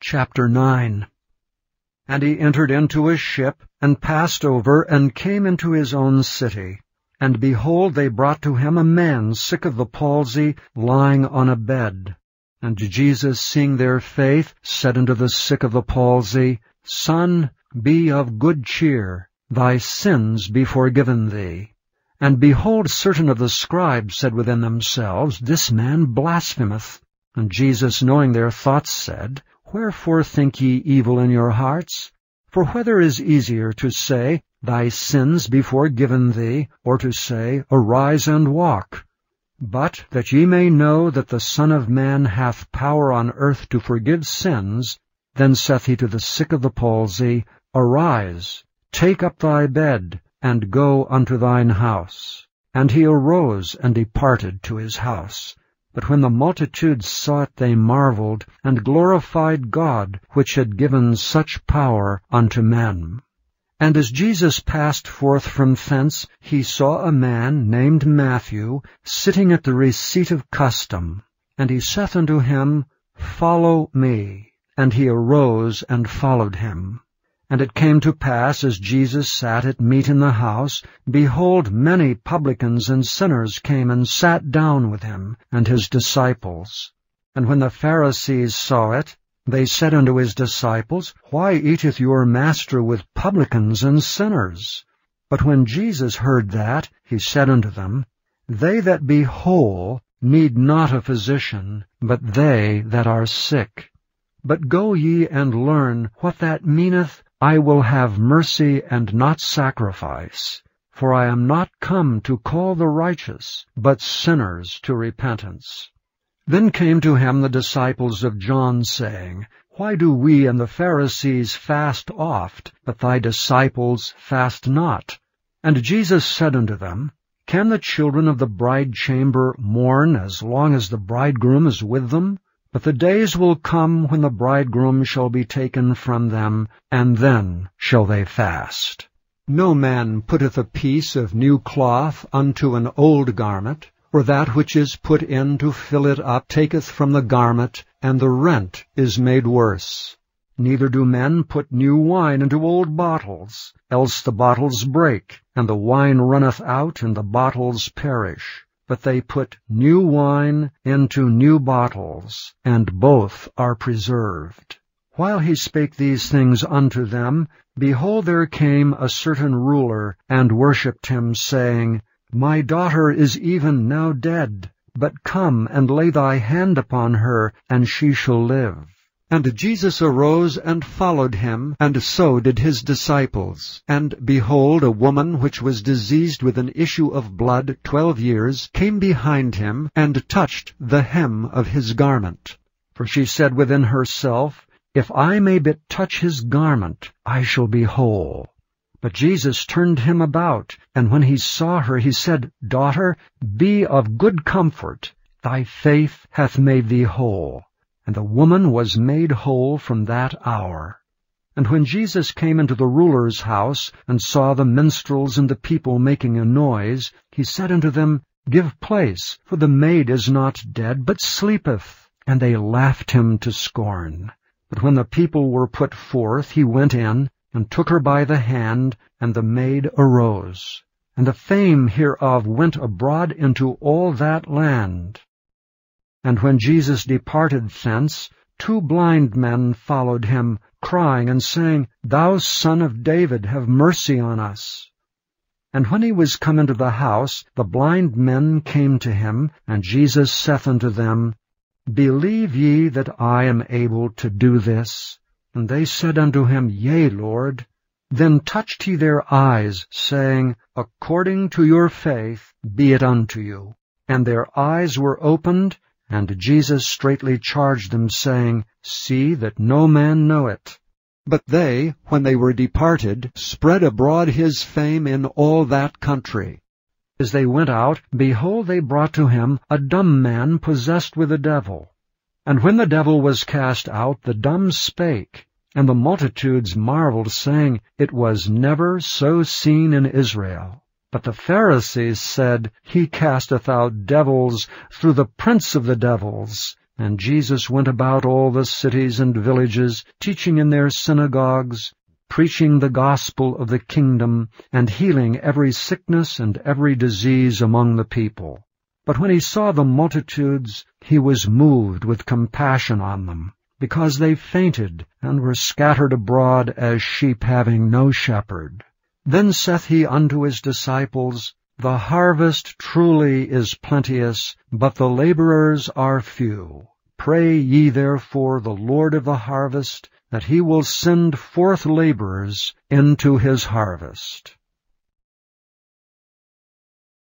Chapter 9. And he entered into a ship, and passed over, and came into his own city. And behold, they brought to him a man sick of the palsy, lying on a bed. And Jesus, seeing their faith, said unto the sick of the palsy, Son, be of good cheer, thy sins be forgiven thee. And behold, certain of the scribes said within themselves, This man blasphemeth. And Jesus, knowing their thoughts, said, Wherefore think ye evil in your hearts? For whether is easier to say, Thy sins be forgiven thee, or to say, Arise and walk? But that ye may know that the Son of Man hath power on earth to forgive sins, then saith he to the sick of the palsy, Arise, take up thy bed, and go unto thine house. And he arose and departed to his house. But when the multitude saw it, they marveled, and glorified God, which had given such power unto men. And as Jesus passed forth from thence, he saw a man named Matthew sitting at the receipt of custom. And he saith unto him, Follow me. And he arose and followed him. And it came to pass, as Jesus sat at meat in the house, behold, many publicans and sinners came and sat down with him and his disciples. And when the Pharisees saw it, they said unto his disciples, Why eateth your master with publicans and sinners? But when Jesus heard that, he said unto them, They that be whole need not a physician, but they that are sick. But go ye and learn what that meaneth, I will have mercy and not sacrifice. For I am not come to call the righteous, but sinners to repentance. Then came to him the disciples of John, saying, Why do we and the Pharisees fast oft, but thy disciples fast not? And Jesus said unto them, Can the children of the bridechamber mourn as long as the bridegroom is with them? But the days will come when the bridegroom shall be taken from them, and then shall they fast. No man putteth a piece of new cloth unto an old garment, or that which is put in to fill it up taketh from the garment, and the rent is made worse. Neither do men put new wine into old bottles, else the bottles break, and the wine runneth out, and the bottles perish. But they put new wine into new bottles, and both are preserved. While he spake these things unto them, behold, there came a certain ruler, and worshipped him, saying, My daughter is even now dead, but come and lay thy hand upon her, and she shall live. And Jesus arose and followed him, and so did his disciples. And behold, a woman which was diseased with an issue of blood 12 years came behind him, and touched the hem of his garment. For she said within herself, If I may but touch his garment, I shall be whole. But Jesus turned him about, and when he saw her, he said, Daughter, be of good comfort, thy faith hath made thee whole. And the woman was made whole from that hour. And when Jesus came into the ruler's house, and saw the minstrels and the people making a noise, he said unto them, Give place, for the maid is not dead, but sleepeth. And they laughed him to scorn. But when the people were put forth, he went in, and took her by the hand, and the maid arose. And the fame hereof went abroad into all that land. And when Jesus departed thence, 2 blind men followed him, crying and saying, Thou Son of David, have mercy on us. And when he was come into the house, the blind men came to him, and Jesus saith unto them, Believe ye that I am able to do this? And they said unto him, Yea, Lord. Then touched he their eyes, saying, According to your faith be it unto you. And their eyes were opened, and Jesus straitly charged them, saying, See that no man know it. But they, when they were departed, spread abroad his fame in all that country. As they went out, behold, they brought to him a dumb man possessed with a devil. And when the devil was cast out, the dumb spake. And the multitudes marveled, saying, It was never so seen in Israel. But the Pharisees said, He casteth out devils through the prince of the devils. And Jesus went about all the cities and villages, teaching in their synagogues, preaching the gospel of the kingdom, and healing every sickness and every disease among the people. But when he saw the multitudes, he was moved with compassion on them, because they fainted and were scattered abroad as sheep having no shepherd. Then saith he unto his disciples, The harvest truly is plenteous, but the laborers are few. Pray ye therefore the Lord of the harvest, that he will send forth laborers into his harvest.